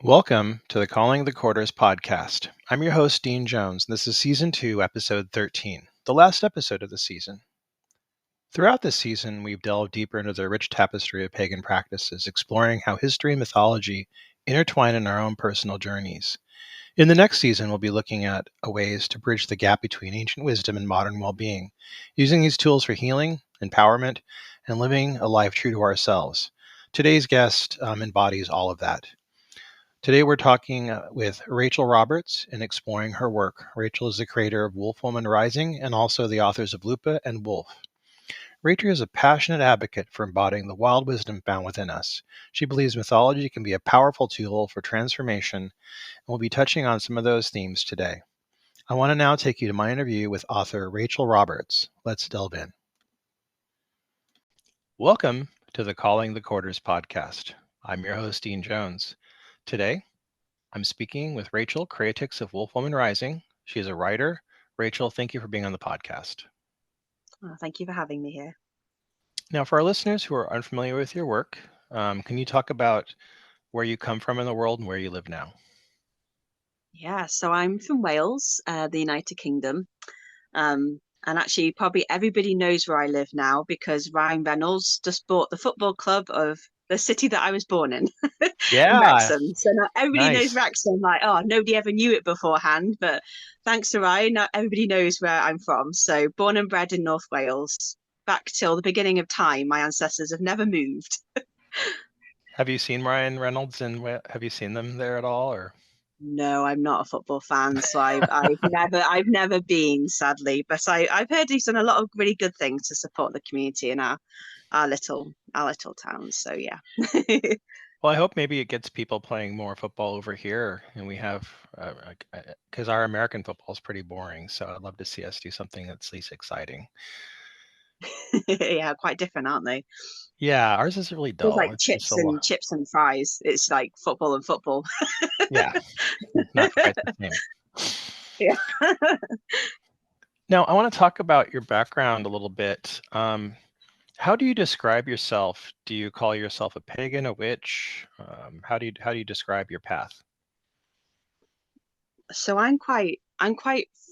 Welcome to the Calling the Quarters podcast. I'm your host, Dean Jones, and this is Season 2, Episode 13, the last episode of the season. Throughout this season, we've delved deeper into the rich tapestry of pagan practices, exploring how history and mythology intertwine in our own personal journeys. In the next season, we'll be looking at ways to bridge the gap between ancient wisdom and modern well-being, using these tools for healing, empowerment, and living a life true to ourselves. Today's guest embodies all of that. Today we're talking with Rachel Roberts and exploring her work. Rachel is the creator of Wolf Woman Rising and also the authors of Lupa and Wolf. Rachel is a passionate advocate for embodying the wild wisdom found within us. She believes mythology can be a powerful tool for transformation, and we'll be touching on some of those themes today. I want to now take you to my interview with author Rachel Roberts. Let's delve in. Welcome to the Calling the Quarters podcast. I'm your host, Dean Jones. Today, I'm speaking with Rachel, creatrix of Wolf Woman Rising. She is a writer. Rachel, thank you for being on the podcast. Oh, thank you for having me here. Now, for our listeners who are unfamiliar with your work, can you talk about where you come from in the world and where you live now? Yeah, so I'm from Wales, the United Kingdom. And actually, probably everybody knows where I live now because Ryan Reynolds just bought the football club of the city that I was born in, in Yeah, Wrexham. So now everybody knows nice. Wrexham. Like, oh, nobody ever knew it beforehand, but thanks to Ryan, now everybody knows where I'm from. So born and bred in North Wales, back till the beginning of time, my ancestors have never moved. Have you seen Ryan Reynolds and have you seen them there at all? Or No, I'm not a football fan, so I've never been, sadly. But I've heard he's done a lot of really good things to support the community in our little town. So yeah. well, I hope maybe it gets people playing more football over here, and we have because our American football is pretty boring. So I'd love to see us do something that's at least exciting. Yeah, quite different, aren't they? Yeah, ours is really There's dull. like It's just chips a lot. and chips and fries. It's like football and football. Yeah, not quite the same. Yeah. Now, I want to talk about your background a little bit. How do you describe yourself? Do you call yourself a pagan, a witch? How do you describe your path? So I'm quite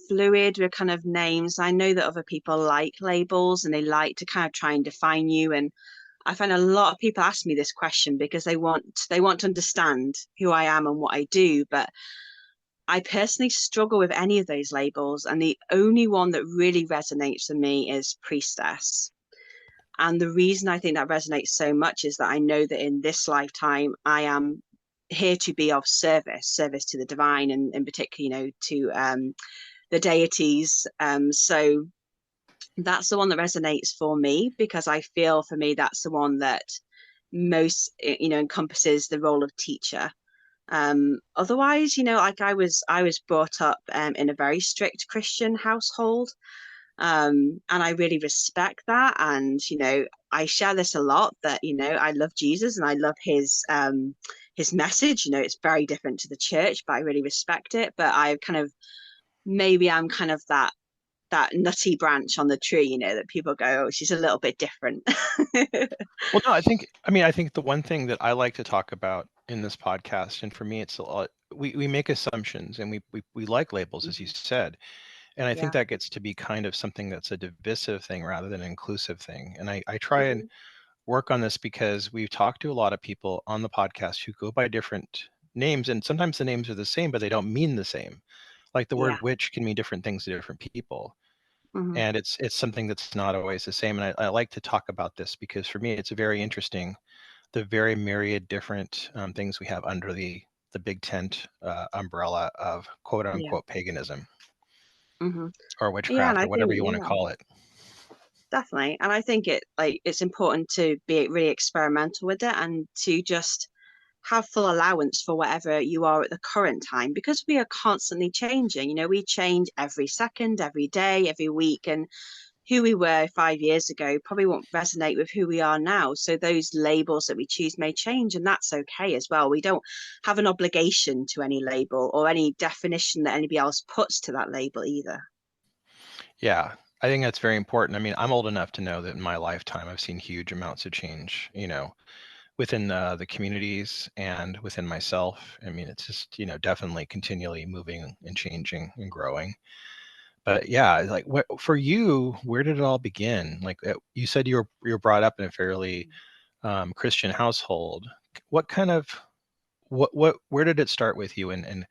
fluid with kind of names. I know that other people like labels and they like to kind of try and define you. And I find a lot of people ask me this question because they want to understand who I am and what I do, but I personally struggle with any of those labels, and the only one that really resonates for me is priestess. And the reason I think that resonates so much is that I know that in this lifetime I am here to be of service to the divine, and in particular, to the deities. So that's the one that resonates for me because I feel for me that's the one that most encompasses the role of teacher. Otherwise, like I was brought up in a very strict Christian household, and I really respect that. And I share this a lot, that I love Jesus and I love his message. It's very different to the church, but I really respect it. But I kind of maybe I'm kind of that nutty branch on the tree, that people go, oh, she's a little bit different. Well, no, I think the one thing that I like to talk about in this podcast, and for me, it's a lot. We make assumptions, and we like labels, as you said, and I think Yeah. that gets to be kind of something that's a divisive thing rather than an inclusive thing. And I try and Mhm. work on this because we've talked to a lot of people on the podcast who go by different names, and sometimes the names are the same, but they don't mean the same. Like the Yeah. word witch can mean different things to different people, Hmm. and it's something that's not always the same. And I like to talk about this because for me, it's very interesting the very myriad different things we have under the big tent umbrella of quote Yeah. unquote paganism Hmm. or Yeah, and witchcraft I or whatever think, you want to yeah, call it. definitely. And I think it's important to be really experimental with it and to just have full allowance for whatever you are at the current time, because we are constantly changing. We change every second, every day, every week, and who we were 5 years ago probably won't resonate with who we are now. So those labels that we choose may change, and that's okay as well. We don't have an obligation to any label or any definition that anybody else puts to that label either. Yeah, I think that's very important. I mean, I'm old enough to know that in my lifetime I've seen huge amounts of change, within the communities and within myself. I mean, it's just, definitely continually moving and changing and growing. But yeah, like what for you, where did it all begin? Like you said, you were brought up in a fairly Christian household. What kind of where did it start with you, and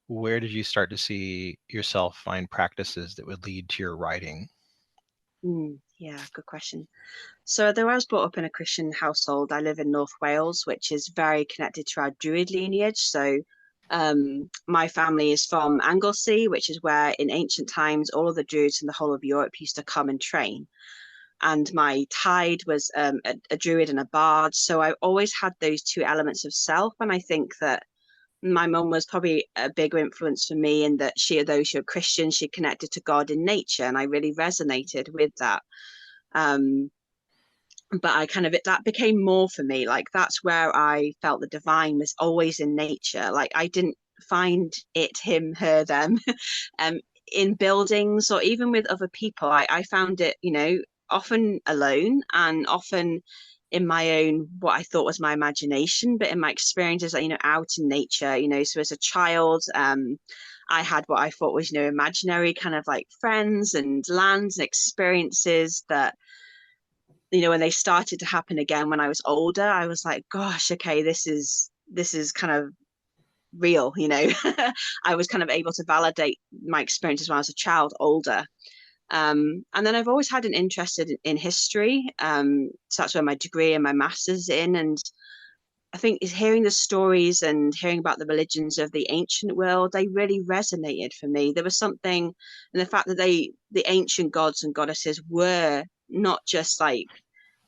where did you start to see yourself find practices that would lead to your writing? Yeah, good question. So, though I was brought up in a Christian household, I live in North Wales, which is very connected to our Druid lineage. So, my family is from Anglesey, which is where in ancient times all of the Druids in the whole of Europe used to come and train. And my tide was a Druid and a bard. So, I always had those two elements of self. And I think that my mum was probably a bigger influence for me in that though she was Christian, she connected to God in nature. And I really resonated with that. Um, but I kind of that became more for me. Like that's where I felt the divine was always in nature. Like I didn't find it him, her, them, um, in buildings or even with other people. I found it, often alone and often in my own what I thought was my imagination, but in my experiences, out in nature. So as a child, I had what I thought was, imaginary kind of like friends and lands and experiences that when they started to happen again when I was older, I was like, gosh, okay, this is kind of real. I was kind of able to validate my experiences when I was a child, older. And then I've always had an interest in history. So that's where my degree and my master's is in. And I think is hearing the stories and hearing about the religions of the ancient world, they really resonated for me. There was something in the fact that the ancient gods and goddesses were not just like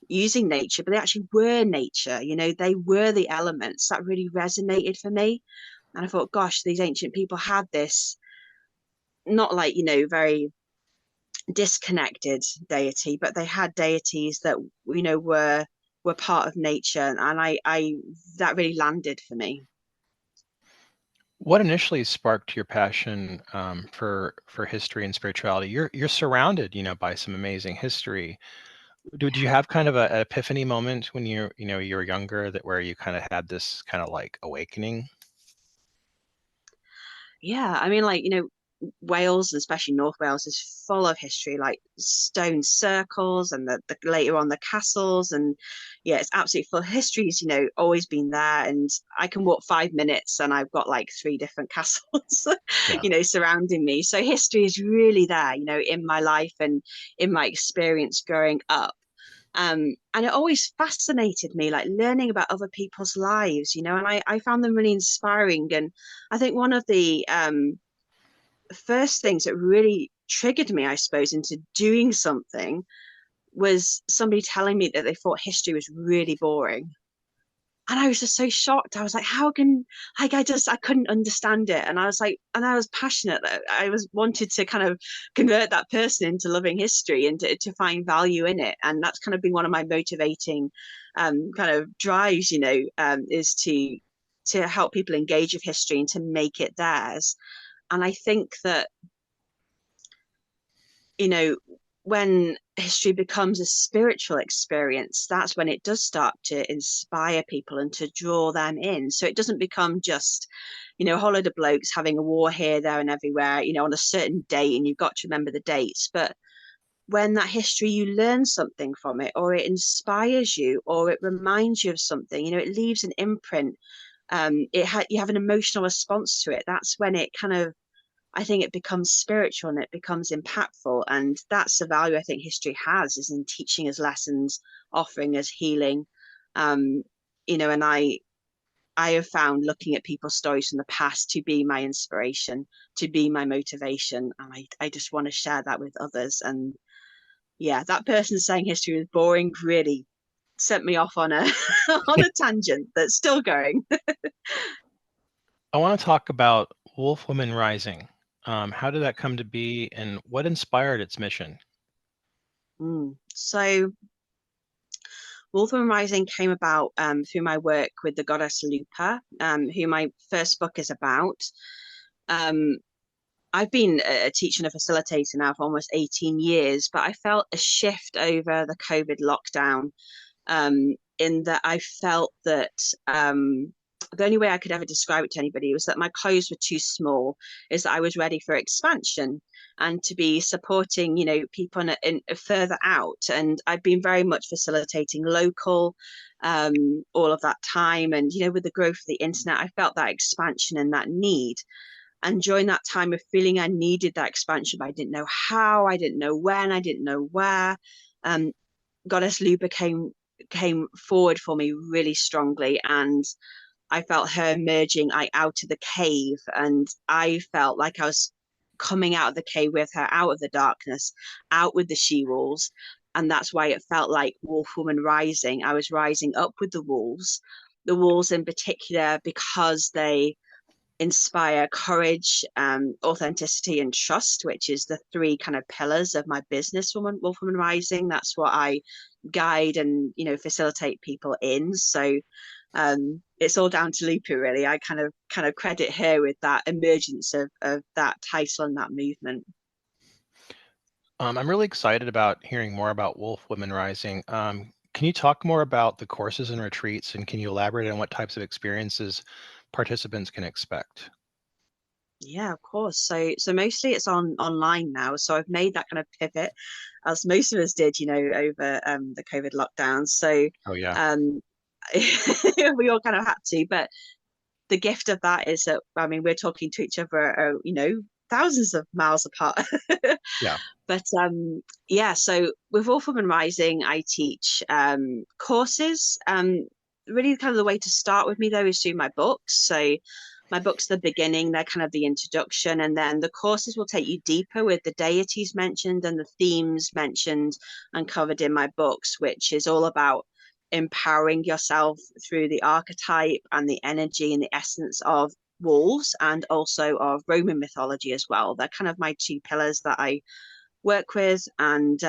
using nature, but they actually were nature. They were the elements that really resonated for me. And I thought, gosh, these ancient people had this not like, very disconnected deity, but they had deities that, were part of nature. And I that really landed for me. What initially sparked your passion for history and spirituality? You're surrounded, by some amazing history. Did you have kind of an epiphany moment when you were younger that where you kind of had this kind of like awakening? Yeah, I mean, like, Wales, especially North Wales, is full of history, like stone circles and the later on the castles. And yeah, it's absolutely full. History's, always been there. And I can walk 5 minutes and I've got like three different castles, Yeah. surrounding me. So history is really there, in my life and in my experience growing up. And it always fascinated me, like learning about other people's lives, and I found them really inspiring. And I think one of the first things that really triggered me, I suppose, into doing something was somebody telling me that they thought history was really boring. And I was just so shocked. I was like, how can like I couldn't understand it. And I was like, and I was passionate that I was wanted to kind of convert that person into loving history and to find value in it. And that's kind of been one of my motivating kind of drives, is to help people engage with history and to make it theirs. And I think that, you know, when history becomes a spiritual experience, that's when it does start to inspire people and to draw them in. So it doesn't become just, a whole load of blokes having a war here, there, and everywhere, on a certain date, and you've got to remember the dates. But when that history, you learn something from it, or it inspires you, or it reminds you of something, it leaves an imprint. You have an emotional response to it. That's when it kind of I think it becomes spiritual and it becomes impactful. And that's the value I think history has is in teaching us lessons, offering us healing. Um, and I have found looking at people's stories from the past to be my inspiration, to be my motivation. And I just want to share that with others. And yeah, that person saying history was boring really sent me off on a on a tangent that's still going. I want to talk about Wolf Women Rising. How did that come to be, and what inspired its mission? So Wolfram Rising came about through my work with the goddess Lupa, who my first book is about. Um, I've been a teacher and a facilitator now for almost 18 years, but I felt a shift over the COVID lockdown in that I felt that the only way I could ever describe it to anybody was that my clothes were too small, is that I was ready for expansion and to be supporting, people further out. And I've been very much facilitating local all of that time. And, with the growth of the internet, I felt that expansion and that need. And during that time of feeling I needed that expansion, but I didn't know how, I didn't know when, I didn't know where. Um, Goddess Lupa came forward for me really strongly, and I felt her emerging like out of the cave, and I felt like I was coming out of the cave with her, out of the darkness, out with the she wolves. And that's why it felt like Wolf Woman Rising. I was rising up with the wolves in particular, because they inspire courage, authenticity, and trust, which is the three kind of pillars of my business, Wolf Woman Rising. That's what I guide and facilitate people in. So it's all down to Lupa, really. I kind of credit her with that emergence of that title and that movement. I'm really excited about hearing more about Wolf Women Rising. Can you talk more about the courses and retreats, and can you elaborate on what types of experiences participants can expect? Yeah, of course. So mostly it's online now. So I've made that kind of pivot, as most of us did, over the COVID lockdown. So Oh, yeah. um we all kind of had to. But the gift of that is that, I mean, we're talking to each other, thousands of miles apart. Yeah. But yeah, so with Wolf Woman Rising, I teach courses. Really, kind of the way to start with me though is through my books. So my books, the beginning, they're kind of the introduction, and then the courses will take you deeper with the deities mentioned and the themes mentioned and covered in my books, which is all about empowering yourself through the archetype and the energy and the essence of wolves, and also of Roman mythology as well. They're kind of my two pillars that I work with. And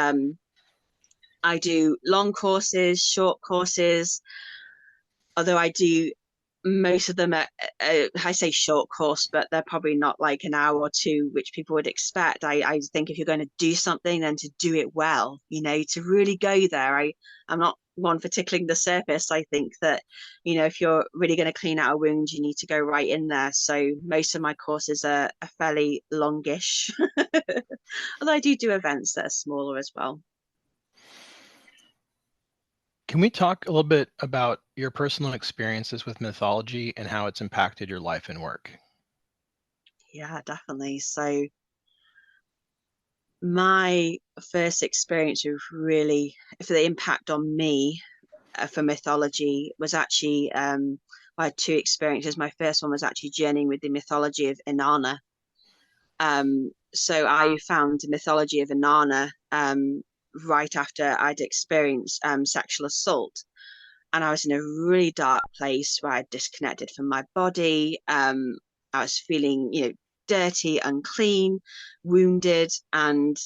I do long courses, short courses, although I do most of them I say short course, but they're probably not like an hour or two, which people would expect. I think if you're going to do something, then to do it well, to really go there. I'm not one for tickling the surface. I think that, if you're really going to clean out a wound, you need to go right in there. So most of my courses are fairly longish, although I do events that are smaller as well. Can we talk a little bit about your personal experiences with mythology and how it's impacted your life and work? Yeah, definitely. So my first experience of really, for the impact on me, for mythology was actually, I had two experiences. My first one was actually journeying with the mythology of Inanna. So I found the mythology of Inanna right after I'd experienced sexual assault. And I was in a really dark place where I'd disconnected from my body. I was feeling, dirty, unclean, wounded, and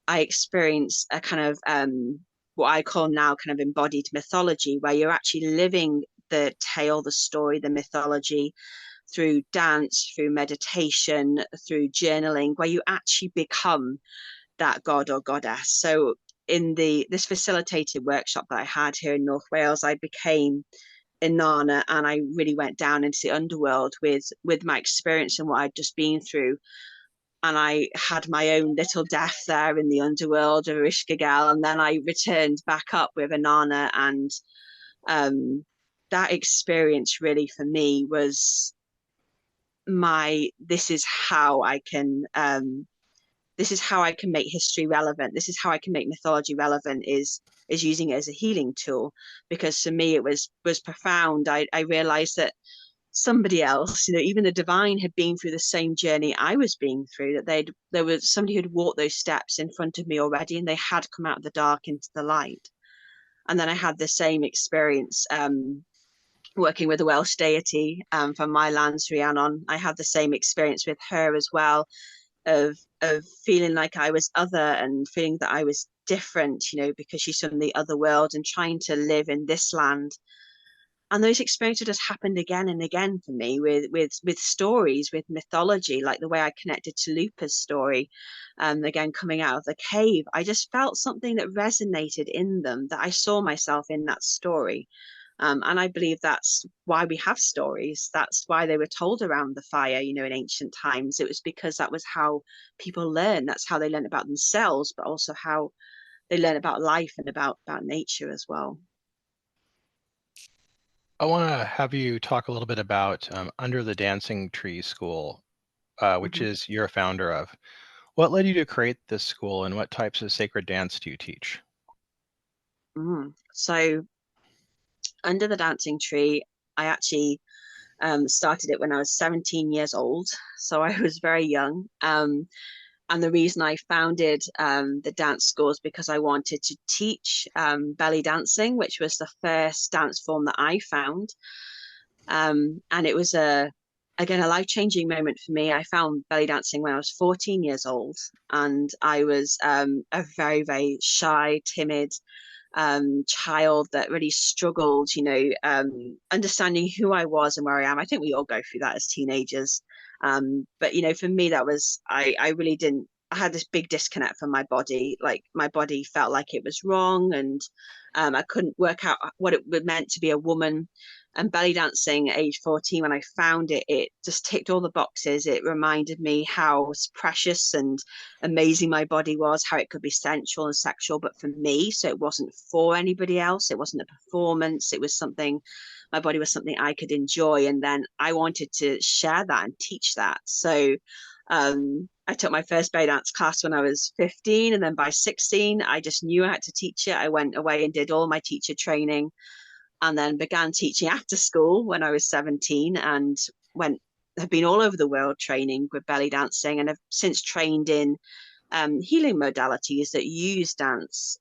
I experienced a kind of what I call now kind of embodied mythology, where you're actually living the tale, the story, the mythology through dance, through meditation, through journaling, where you actually become that god or goddess. So in this facilitated workshop that I had here in North Wales, I became Inanna, and I really went down into the underworld with my experience and what I'd just been through. And I had my own little death there in the underworld of Ishkagal, and then I returned back up with Inanna. And um, that experience really for me was my this is how I can make history relevant. This is how I can make mythology relevant, is using it as a healing tool. Because for me it was profound. I realized that somebody else, even the divine, had been through the same journey I was being through, that there was somebody who'd walked those steps in front of me already, and they had come out of the dark into the light. And then I had the same experience working with the Welsh deity from my lands, Rhiannon. I had the same experience with her as well, of feeling like I was other and feeling that I was different, because she's from the other world and trying to live in this land. And those experiences just happened again and again for me with stories, with mythology, like the way I connected to Lupa's story, again coming out of the cave. I just felt something that resonated in them, that I saw myself in that story. And I believe that's why we have stories. That's why they were told around the fire, in ancient times. It was because that was how people learn. That's how they learn about themselves, but also how they learn about life and about nature as well. I want to have you talk a little bit about Under the Dancing Tree School, which Mhm. is you're a founder of. What led you to create this school, and what types of sacred dance do you teach? So, Under the Dancing Tree, I actually started it when I was 17 years old. So I was very young. And the reason I founded the dance school is because I wanted to teach belly dancing, which was the first dance form that I found. And it was again, a life-changing moment for me. I found belly dancing when I was 14 years old, and I was a very, very shy, timid child that really struggled, understanding who I was and where I am. I think we all go through that as teenagers. But for me, that was I really didn't. I had this big disconnect from my body. Like my body felt like it was wrong, and I couldn't work out what it meant to be a woman. And belly dancing at age 14, when I found it, it just ticked all the boxes. It reminded me how precious and amazing my body was, how it could be sensual and sexual, but for me. So it wasn't for anybody else. It wasn't a performance. It was something, my body was something I could enjoy. And then I wanted to share that and teach that. So I took my first belly dance class when I was 15. And then by 16, I just knew I had to teach it. I went away and did all my teacher training and then began teaching after school when I was 17 and went have been all over the world training with belly dancing and have since trained in healing modalities that use dance.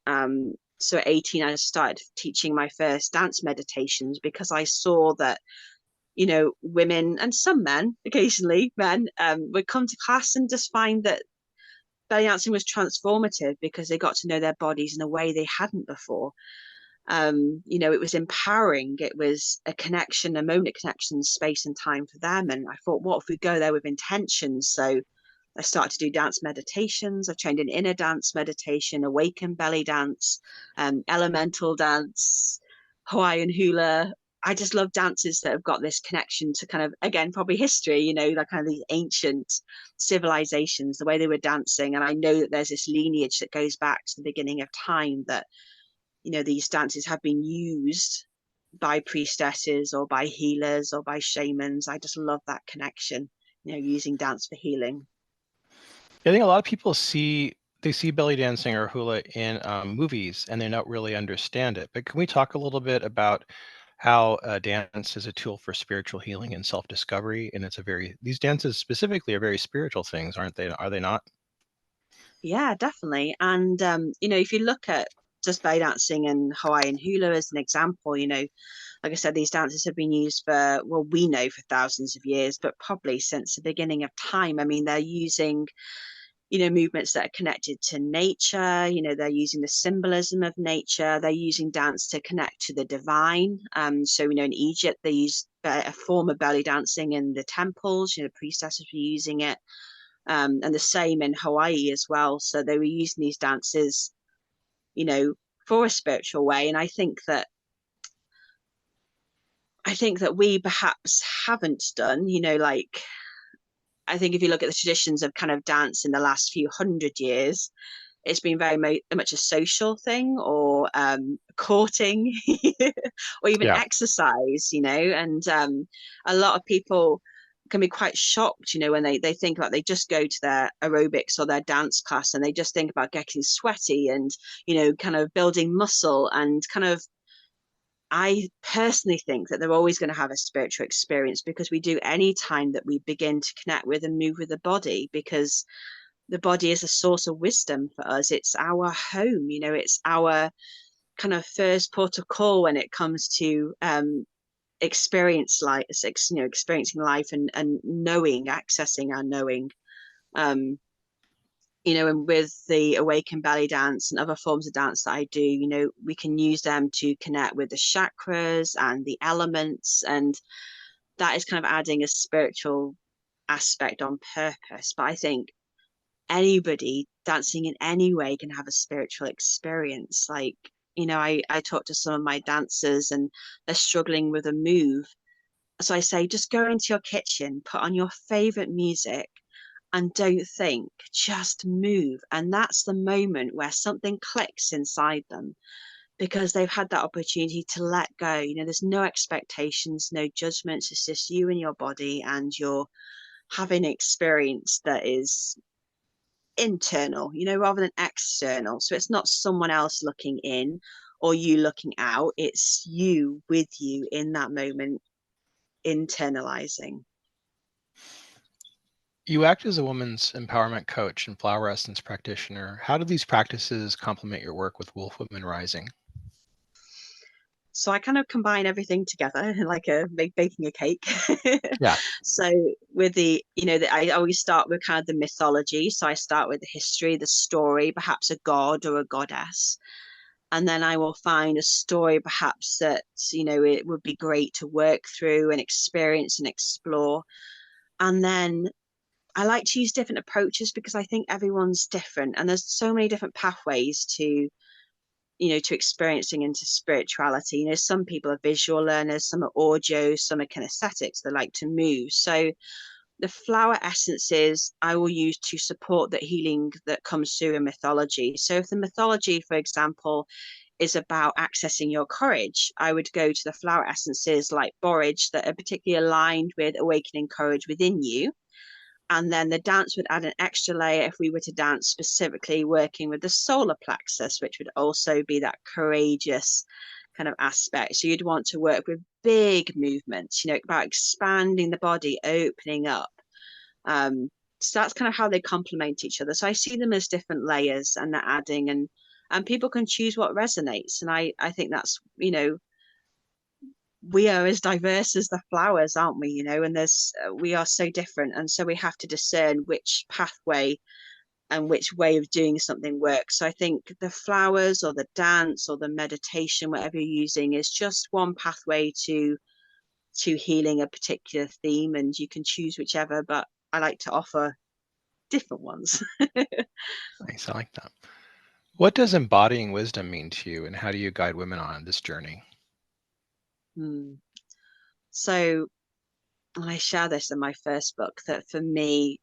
So at 18, I started teaching my first dance meditations because I saw that, women and some men, occasionally men, would come to class and just find that belly dancing was transformative because they got to know their bodies in a way they hadn't before. It was empowering. It was a connection, a moment of connection, space and time for them. And I thought, what if we go there with intention? So I started to do dance meditations. I've trained in inner dance meditation, awaken belly dance, elemental dance, Hawaiian hula. I just love dances that have got this connection to kind of, again, probably history, like kind of these ancient civilizations, the way they were dancing. And I know that there's this lineage that goes back to the beginning of time that these dances have been used by priestesses or by healers or by shamans. I just love that connection, using dance for healing. I think a lot of people see belly dancing or hula in movies, and they don't really understand it. But can we talk a little bit about how dance is a tool for spiritual healing and self-discovery? And these dances specifically are very spiritual things, aren't they? Are they not? Yeah, definitely. And if you look at just belly dancing and Hawaiian hula as an example, like I said, these dances have been used for, well, we know for thousands of years, but probably since the beginning of time. I mean, they're using movements that are connected to nature. They're using the symbolism of nature. They're using dance to connect to the divine. So in Egypt they use a form of belly dancing in the temples. Priestesses were using it, and the same in Hawaii as well. So they were using these dances, you know, for a spiritual way. And I think that we perhaps haven't done. Like I think if you look at the traditions of kind of dance in the last few hundred years, it's been very much a social thing or courting or even Yeah. exercise, and a lot of people can be quite shocked, when they think about they just go to their aerobics or their dance class and they just think about getting sweaty and, kind of building muscle and kind of I personally think that they're always going to have a spiritual experience because we do any time that we begin to connect with and move with the body because the body is a source of wisdom for us. It's our home, it's our kind of first port of call when it comes to experience life, experiencing life and knowing, accessing our knowing. Um, and with the awakened belly dance and other forms of dance that I do, we can use them to connect with the chakras and the elements. And that is kind of adding a spiritual aspect on purpose. But I think anybody dancing in any way can have a spiritual experience. Like, I talk to some of my dancers and they're struggling with a move. So I say, just go into your kitchen, put on your favorite music, and don't think, just move. And that's the moment where something clicks inside them because they've had that opportunity to let go. There's no expectations, no judgments. It's just you and your body, and you're having an experience that is internal, rather than external. So it's not someone else looking in or you looking out. It's you with you in that moment, internalizing. You act as a woman's empowerment coach and flower essence practitioner. How do these practices complement your work with Wolf Women Rising? So I kind of combine everything together like baking a cake. Yeah. So with I always start with kind of the mythology. So I start with the history, the story, perhaps a god or a goddess. And then I will find a story perhaps that, it would be great to work through and experience and explore. And then I like to use different approaches because I think everyone's different and there's so many different pathways to experiencing into spirituality. Some people are visual learners, some are audio, some are kinesthetics. They like to move. So the flower essences I will use to support the healing that comes through in mythology. So if the mythology, for example, is about accessing your courage, I would go to the flower essences like borage that are particularly aligned with awakening courage within you. And then the dance would add an extra layer if we were to dance specifically working with the solar plexus, which would also be that courageous kind of aspect. So you'd want to work with big movements, about expanding the body, opening up. So that's kind of how they complement each other. So I see them as different layers and they're adding, and people can choose what resonates. And I think that's, we are as diverse as the flowers, aren't we? And we are so different. And so we have to discern which pathway and which way of doing something works. So I think the flowers or the dance or the meditation, whatever you're using, is just one pathway to healing a particular theme, and you can choose whichever, but I like to offer different ones. Nice. I like that. What does embodying wisdom mean to you, and how do you guide women on this journey? So I share this in my first book that for me,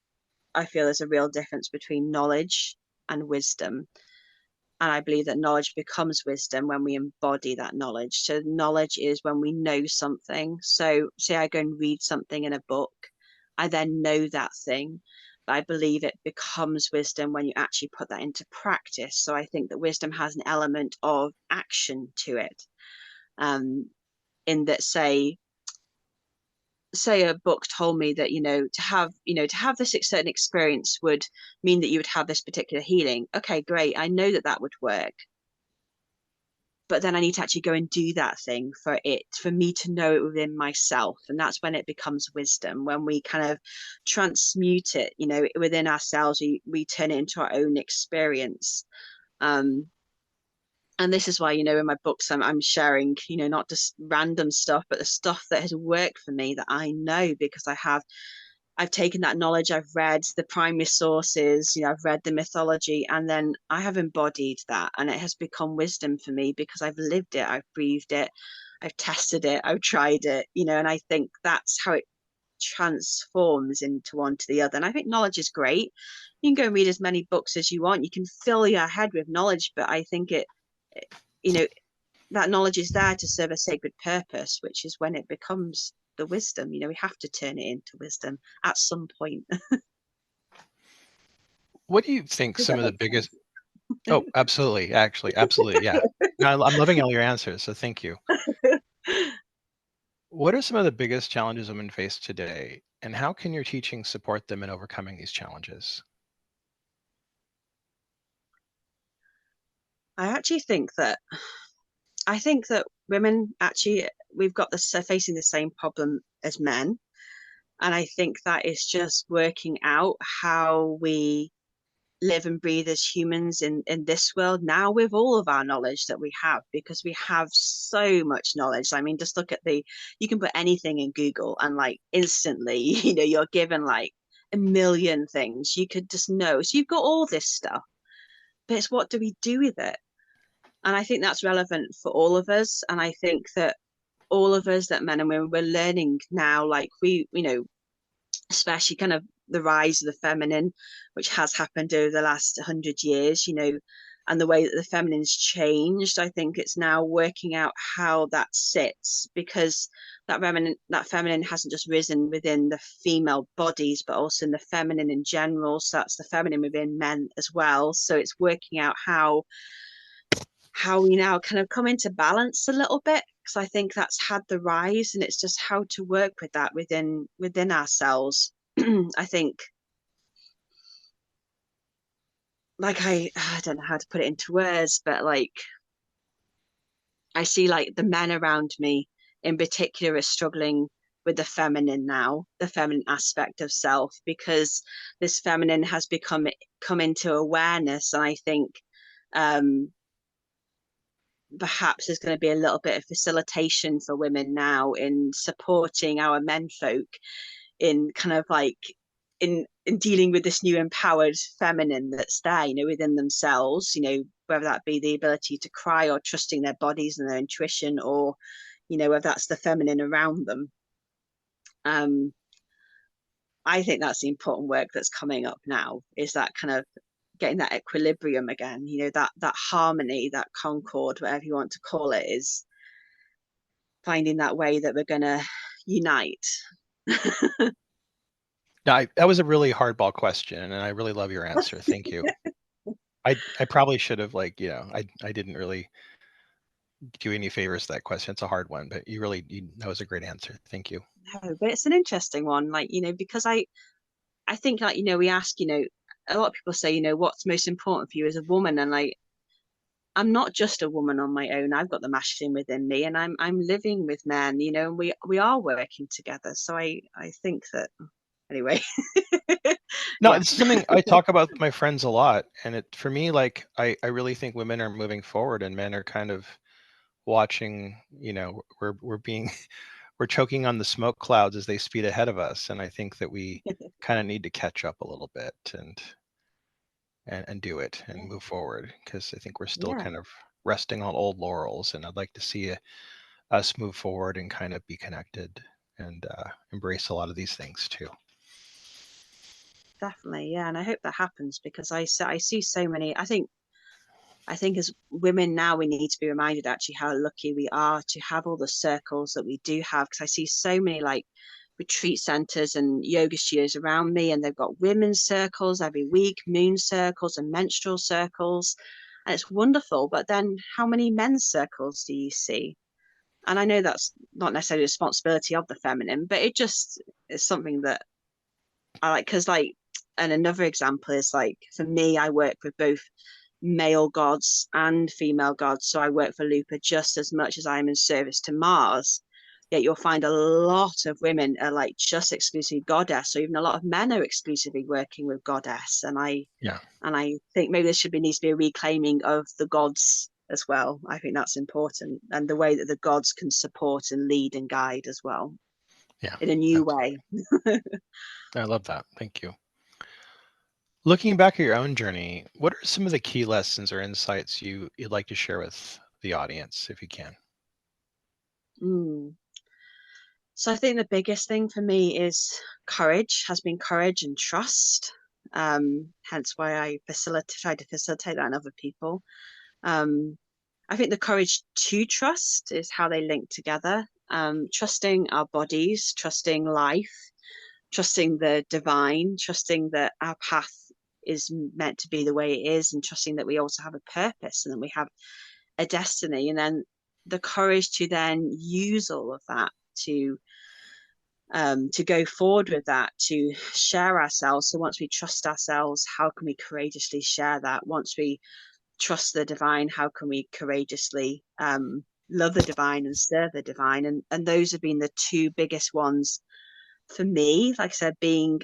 I feel there's a real difference between knowledge and wisdom. And I believe that knowledge becomes wisdom when we embody that knowledge. So knowledge is when we know something. So say I go and read something in a book, I then know that thing. But I believe it becomes wisdom when you actually put that into practice. So I think that wisdom has an element of action to it. In that say a book told me that to have this certain experience would mean that you would have this particular healing. Okay, great, I know that would work, but then I need to actually go and do that thing for me to know it within myself. And that's when it becomes wisdom, when we kind of transmute it within ourselves. We turn it into our own experience. And this is why in my books I'm sharing not just random stuff, but the stuff that has worked for me that I know because I've taken that knowledge, I've read the primary sources, I've read the mythology, and then I have embodied that, and it has become wisdom for me because I've lived it, I've breathed it, I've tested it, I've tried it, and I think that's how it transforms into one to the other. And I think knowledge is great. You can go and read as many books as you want. You can fill your head with knowledge, but I think you know, that knowledge is there to serve a sacred purpose, which is when it becomes the wisdom. We have to turn it into wisdom at some point. What do you think Does some that of the make biggest? sense? Oh, absolutely. Actually, absolutely. Yeah. No, I'm loving all your answers. So thank you. What are some of the biggest challenges women face today, and how can your teaching support them in overcoming these challenges? I actually think that women actually we've got this facing the same problem as men, and I think that is just working out how we live and breathe as humans in this world now with all of our knowledge that we have, because we have so much knowledge. I mean, just look at you can put anything in Google and like instantly, you're given like a million things you could just know. So you've got all this stuff, but it's what do we do with it? And I think that's relevant for all of us. And I think that all of us, that men and women, we're learning now, like especially kind of the rise of the feminine, which has happened over the last 100 years, and the way that the feminine's changed. I think it's now working out how that sits, because that feminine hasn't just risen within the female bodies, but also in the feminine in general. So that's the feminine within men as well. So it's working out how we now kind of come into balance a little bit, because I think that's had the rise, and it's just how to work with that within ourselves. I think, like, I don't know how to put it into words, but like I see like the men around me in particular are struggling with the feminine now, the feminine aspect of self, because this feminine has come into awareness. And I think um perhaps there's going to be a little bit of facilitation for women now in supporting our men folk in kind of like in dealing with this new empowered feminine that's there, within themselves, whether that be the ability to cry, or trusting their bodies and their intuition, or whether that's the feminine around them. um I think that's the important work that's coming up now, is that kind of getting that equilibrium again, that harmony, that concord, whatever you want to call it, is finding that way that we're going to unite. Now, that was a really hardball question, and I really love your answer. Thank you. I probably should have I didn't really do any favors to that question. It's a hard one, but that was a great answer. Thank you. No, but it's an interesting one, like, because I think, like, we ask, a lot of people say, what's most important for you as a woman, and like, I'm not just a woman on my own. I've got the masculine within me, and I'm living with men, and we are working together. So I think that, anyway. No, Yeah. it's something I talk about with my friends a lot, and for me, like, I really think women are moving forward, and men are kind of watching. We're being we're choking on the smoke clouds as they speed ahead of us, and I think that we kind of need to catch up a little bit and do it and Yeah. move forward, because I think we're still Yeah, kind of resting on old laurels, and I'd like to see us move forward and kind of be connected and embrace a lot of these things too. definitely. Yeah, and I hope that happens, because I see so many. I think as women now, we need to be reminded actually how lucky we are to have all the circles that we do have. Because I see so many like retreat centers and yoga studios around me, and they've got women's circles every week, moon circles and menstrual circles. And it's wonderful. But then how many men's circles do you see? And I know that's not necessarily the responsibility of the feminine, but it just is something that I like. Because, like, and another example is like, for me, I work with both male gods and female gods. So I work for Lupa just as much as I'm in service to Mars. Yet you'll find a lot of women are like just exclusively goddess, or even a lot of men are exclusively working with goddess. Yeah. And I think maybe needs to be a reclaiming of the gods as well. I think that's important, and the way that the gods can support and lead and guide as well Yeah, in a new absolutely. way. I love that. Thank you. Looking back at your own journey, what are some of the key lessons or insights you'd like to share with the audience, if you can? Mm. So I think the biggest thing for me has been courage and trust. Hence why I try to facilitate that in other people. Um, I think the courage to trust is how they link together. Trusting our bodies, trusting life, trusting the divine, trusting that our path is meant to be the way it is, and trusting that we also have a purpose and that we have a destiny. And then the courage to then use all of that to go forward with that, to share ourselves. So once we trust ourselves, how can we courageously share that? Once we trust the divine, how can we courageously love the divine and serve the divine? And those have been the two biggest ones for me. Like I said, being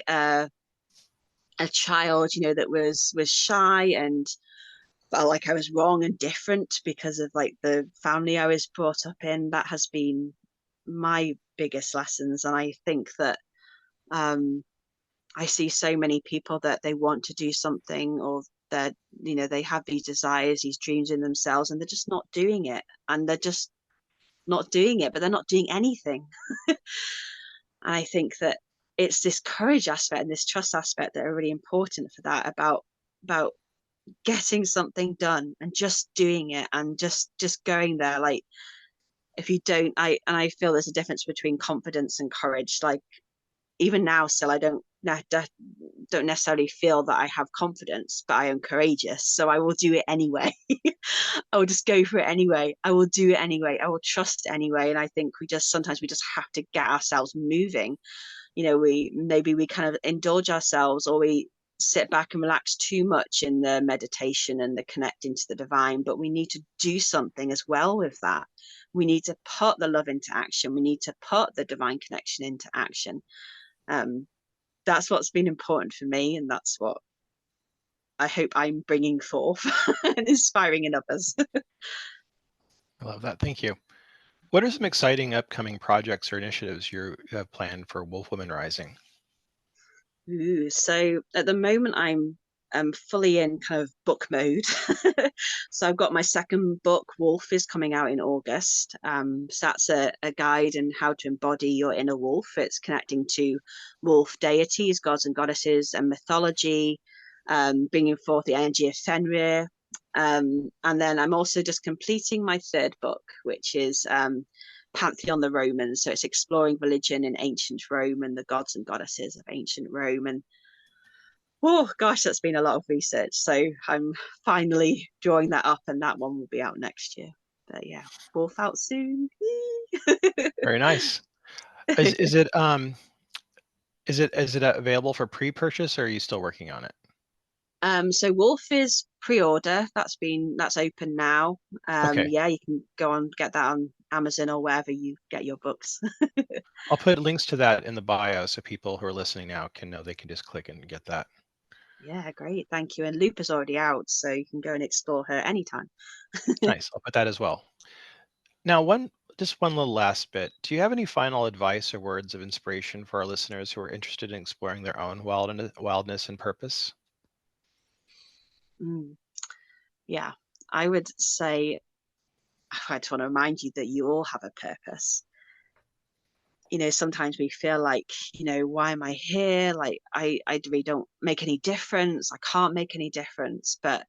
a child, that was shy and felt like I was wrong and different because of like the family I was brought up in. That has been my biggest lessons. And I think that I see so many people that they want to do something, or that, they have these desires, these dreams in themselves, and they're just not doing it. And they're just not doing it, but they're not doing anything. And I think that it's this courage aspect and this trust aspect that are really important for that, about getting something done and just doing it, and just going there. Like, if you don't, I feel there's a difference between confidence and courage. Like, even now, still, I don't necessarily feel that I have confidence, but I am courageous, so I will do it anyway. I will just go for it anyway. I will do it anyway. I will trust anyway. And I think sometimes we just have to get ourselves moving. We kind of indulge ourselves, or we sit back and relax too much in the meditation and the connecting to the divine, but we need to do something as well with that. We need to put the love into action. We need to put the divine connection into action. That's what's been important for me, and that's what I hope I'm bringing forth and inspiring in others. I love that. Thank you. What are some exciting upcoming projects or initiatives you have planned for Wolf Women Rising? Ooh, so at the moment, I'm fully in kind of book mode. So I've got my second book, Wolf, is coming out in August. So that's a guide in how to embody your inner wolf. It's connecting to wolf deities, gods and goddesses, and mythology, bringing forth the energy of Fenrir. And then I'm also just completing my third book, which is Pantheon the Romans. So it's exploring religion in ancient Rome and the gods and goddesses of ancient Rome. And oh gosh, that's been a lot of research. So I'm finally drawing that up, and that one will be out next year. But yeah, Wolf out soon. Very nice. Is it available for pre-purchase, or are you still working on it? So Wolf is pre-order. That's open now. Okay. Yeah, you can go on, get that on Amazon or wherever you get your books. I'll put links to that in the bio so people who are listening now can know they can just click and get that. Yeah, great. Thank you. And Lupa's already out, so you can go and explore her anytime. Nice. I'll put that as well. Now, just one little last bit. Do you have any final advice or words of inspiration for our listeners who are interested in exploring their own wildness and purpose? Mm, yeah, I would say, I just want to remind you that you all have a purpose. Sometimes we feel like, why am I here? Like, I really don't make any difference. I can't make any difference. But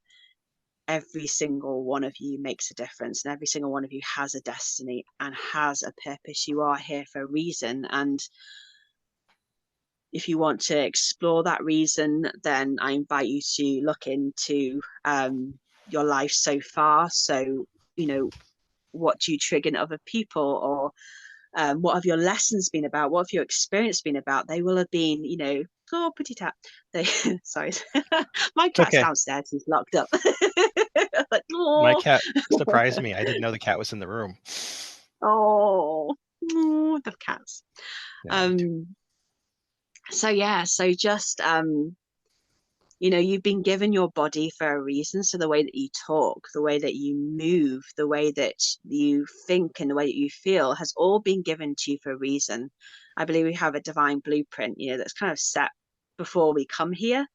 every single one of you makes a difference, and every single one of you has a destiny and has a purpose. You are here for a reason. And if you want to explore that reason, then I invite you to look into your life so far. So, what do you trigger in other people, or what have your lessons been about? What have your experience been about? They will have been, oh, pretty tap. They, sorry, my It's cat's okay. downstairs. He's locked up. Like, My oh, cat surprised me. I didn't know the cat was in the room. oh, the cats. Yeah, me too. Um, so yeah, so just you've been given your body for a reason. So the way that you talk, the way that you move, the way that you think, and the way that you feel has all been given to you for a reason. I believe we have a divine blueprint, that's kind of set before we come here.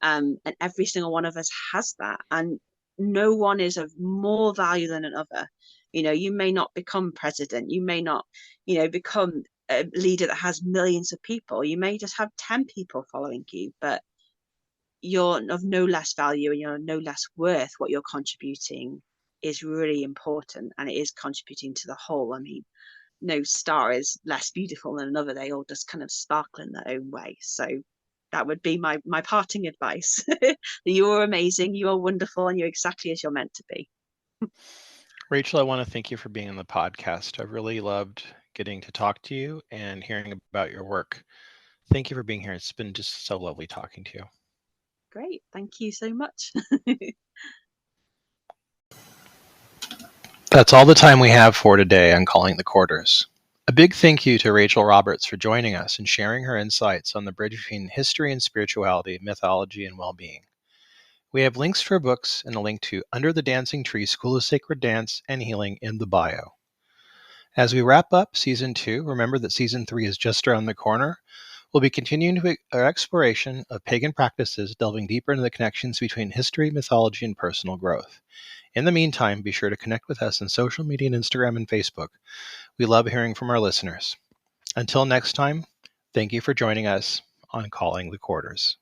And every single one of us has that. And no one is of more value than another. You may not become president. You may not, become a leader that has millions of people. You may just have 10 people following you, but you're of no less value and you're no less worth. What you're contributing is really important, and it is contributing to the whole. I mean, no star is less beautiful than another. They all just kind of sparkle in their own way. So that would be my parting advice. You are amazing, you are wonderful, and you're exactly as you're meant to be. Rachel, I want to thank you for being on the podcast. I've really loved getting to talk to you and hearing about your work. Thank you for being here. It's been just so lovely talking to you. Great, thank you so much. That's all the time we have for today on Calling the Quarters. A big thank you to Rachel Roberts for joining us and sharing her insights on the bridge between history and spirituality, mythology, and well-being. We have links for books and a link to Under the Dancing Tree School of Sacred Dance and Healing in the bio. As we wrap up Season 2, remember that Season 3 is just around the corner. We'll be continuing our exploration of pagan practices, delving deeper into the connections between history, mythology, and personal growth. In the meantime, be sure to connect with us on social media and Instagram and Facebook. We love hearing from our listeners. Until next time, thank you for joining us on Calling the Quarters.